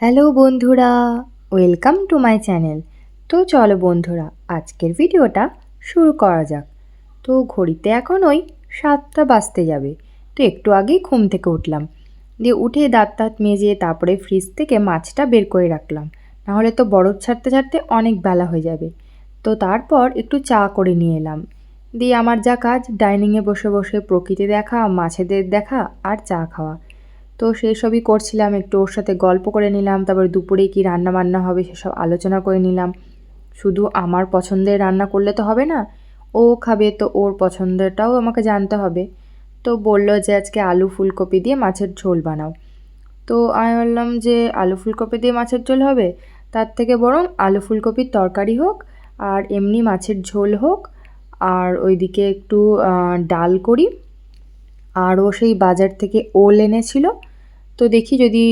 Hello বন্ধুরা, welcome to my channel. তো চলো বন্ধুরা, আজকের ভিডিওটা শুরু করা যাক। তো ঘড়িতে এখন ওই 7টা বাজতে যাবে। তো একটু আগেই ঘুম থেকে উঠলাম, দিয়ে উঠে দাঁত টাত মেজে তারপরে ফ্রিজ থেকে মাছটা বের করে রাখলাম, নাহলে তো বরফ ছাড়তে ছাড়তে অনেক বেলা হয়ে যাবে। তো তারপর একটু চা করে নিয়ে এলাম, দিয়ে আমার যা কাজ ডাইনিংয়ে বসে বসে প্রকৃতি দেখা, মাছেদের দেখা আর চা খাওয়া। তো সেই সবই করছিলাম, একটু ওর সাথে গল্প করে নিলাম, তারপর দুপুরে কী রান্না বান্না হবে সেসব আলোচনা করে নিলাম। শুধু আমার পছন্দের রান্না করলে তো হবে না, ও খাবে তো ওর পছন্দেরটাও আমাকে জানতে হবে। তো বলল যে আজকে আলু ফুলকপি দিয়ে মাছের ঝোল বানাও। তো আমি বললাম যে আলু ফুলকপি দিয়ে মাছের ঝোল হবে, তার থেকে বরং আলু ফুলকপির তরকারি হোক আর এমনি মাছের ঝোল হোক, আর ওইদিকে একটু ডাল করি। আর ও সেই বাজার থেকে ওল এনেছিল, তো দেখি যদি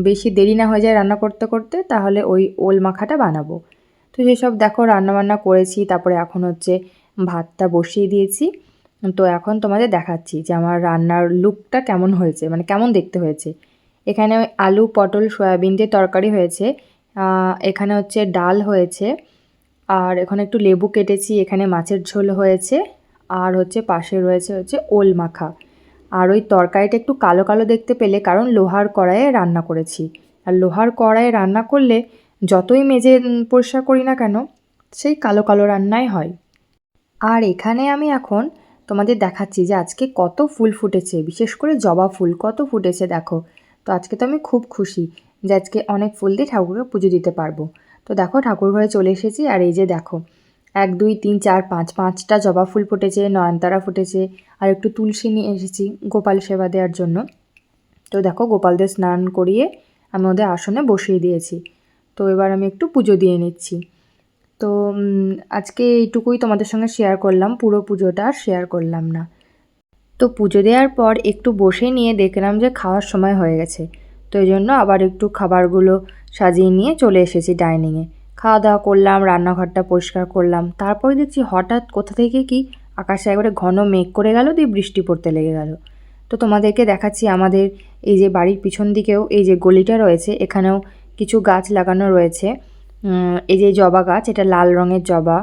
বেশি দেরি না হয়ে যায় রান্না করতে করতে, তাহলে ওই ওল মাখাটা বানাবো। তো সেসব দেখো রান্নাবান্না করেছি, তারপরে এখন হচ্ছে ভাতটা বসিয়ে দিয়েছি। তো এখন তোমাদের দেখাচ্ছি যে আমার রান্নার লুকটা কেমন হয়েছে, মানে কেমন দেখতে হয়েছে। এখানে ওই আলু পটল সয়াবিন দিয়ে তরকারি হয়েছে, এখানে হচ্ছে ডাল হয়েছে, আর এখানে একটু লেবু কেটেছি, এখানে মাছের ঝোল হয়েছে, আর হচ্ছে পাশে হচ্ছে ওল মাখা। আর ওই তরকারিটা একটু কালো কালো দেখতে পেলে কারণ লোহার কড়াইয়ে রান্না করেছি। আর লোহার কড়াইয়ে রান্না করলে যতই মেজে পরিষ্কার করি না কেন, সেই কালো কালো রান্নাই হয়। আর এখানে আমি এখন তোমাদের দেখাচ্ছি যে আজকে কত ফুল ফুটেছে, বিশেষ করে জবা ফুল কত ফুটেছে দেখো। তো আজকে তো আমি খুব খুশি যে আজকে অনেক ফুল দিয়ে ঠাকুরকে পুজো দিতে পারবো। তো দেখো ঠাকুর ঘরে চলে এসেছি, আর এই যে দেখো 1 2 3 4 5 5টা জবা ফুল ফুটেছে, নয়নতারা ফুটেছে, আর একটু তুলসী নিয়ে এসেছি গোপাল সেবা দেওয়ার জন্য। তো দেখো গোপালদের স্নান করিয়ে আমি ওদের আসনে বসিয়ে দিয়েছি। তো এবার আমি একটু পুজো দিয়ে নিচ্ছি। তো আজকে এইটুকুই তোমাদের সঙ্গে শেয়ার করলাম, পুরো পুজোটা আর শেয়ার করলাম না। তো পুজো দেওয়ার পর একটু বসে নিয়ে দেখলাম যে খাওয়ার সময় হয়ে গেছে। তো এই জন্য আবার একটু খাবারগুলো সাজিয়ে নিয়ে চলে এসেছি ডাইনিংয়ে। খাওয়া দাওয়া করলাম, রান্নাঘরটা পরিষ্কার করলাম, তারপরে দেখছি হঠাৎ কোথা থেকে কি আকাশে একবারে ঘন মেঘ করে গেল, দিয়ে বৃষ্টি পড়তে লেগে গেল। তো তোমাদেরকে দেখাচ্ছি আমাদের এই যে বাড়ির পিছন দিকেও এই যে গলিটা রয়েছে, এখানেও কিছু গাছ লাগানো রয়েছে। এই যে জবা গাছ, এটা লাল রঙের জবা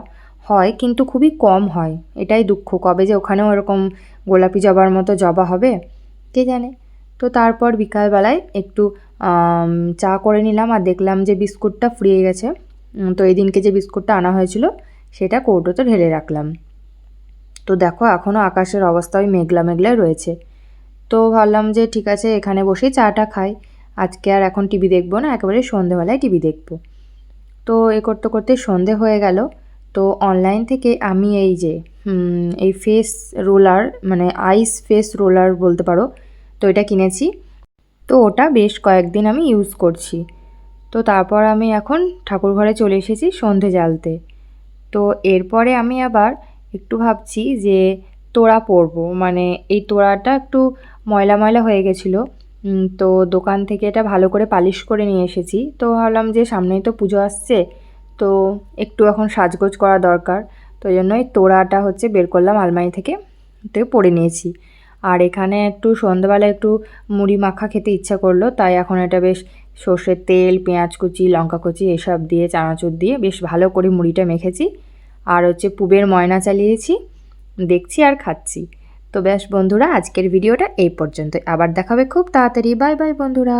হয় কিন্তু খুবই কম হয়, এটাই দুঃখ। কবে যে ওখানেও এরকম গোলাপি জবার মতো জবা হবে কে জানে। তো তারপর বিকালবেলায় একটু চা করে নিলাম, আর দেখলাম যে বিস্কুটটা ফুরিয়ে গেছে। তো এই দিনকে যে বিস্কুটটা আনা হয়েছিল সেটা কৌটোতে ঢেলে রাখলাম। তো দেখো এখনও আকাশের অবস্থা ওই মেঘলা মেঘলাই রয়েছে। তো ভাবলাম যে ঠিক আছে এখানে বসেই চাটা খাই, আজকে আর এখন টিভি দেখবো না, একেবারে সন্ধেবেলায় টিভি দেখবো। তো এ করতে করতে সন্ধে হয়ে গেল। তো অনলাইন থেকে আমি এই যে এই ফেস রোলার, মানে আইস ফেস রোলার বলতে পারো, তো এটা কিনেছি। তো ওটা বেশ কয়েকদিন আমি ইউজ করছি। তো তারপর আমি এখন ঠাকুর ঘরে চলে এসেছি সন্ধে জ্বালতে। তো এরপরে আমি আবার একটু ভাবছি যে তোড়া পরবো, মানে এই তোড়াটা একটু ময়লা ময়লা হয়ে গেছিলো। তো দোকান থেকে এটা ভালো করে পালিশ করে নিয়ে এসেছি। তো ভাবলাম যে সামনেই তো পুজো আসছে, তো একটু এখন সাজগোজ করা দরকার। তো এই জন্যই তোড়াটা হচ্ছে বের করলাম আলমারি থেকে, তো পরে নিয়েছি। আর এখানে একটু সন্ধ্যাবেলায় একটু মুড়ি মাখা খেতে ইচ্ছা করলো, তাই এখন এটা বেশ সর্ষের তেল, পেঁয়াজ কুচি, লঙ্কা কুচি এসব দিয়ে চানাচুর দিয়ে বেশ ভালো করে মুড়িটা মেখেছি। আর হচ্ছে পুবের ময়না চালিয়েছি, দেখছি আর খাচ্ছি। তো ব্যাস বন্ধুরা, আজকের ভিডিওটা এই পর্যন্ত, আবার দেখাবে খুব তাড়াতাড়ি। বাই বাই বন্ধুরা।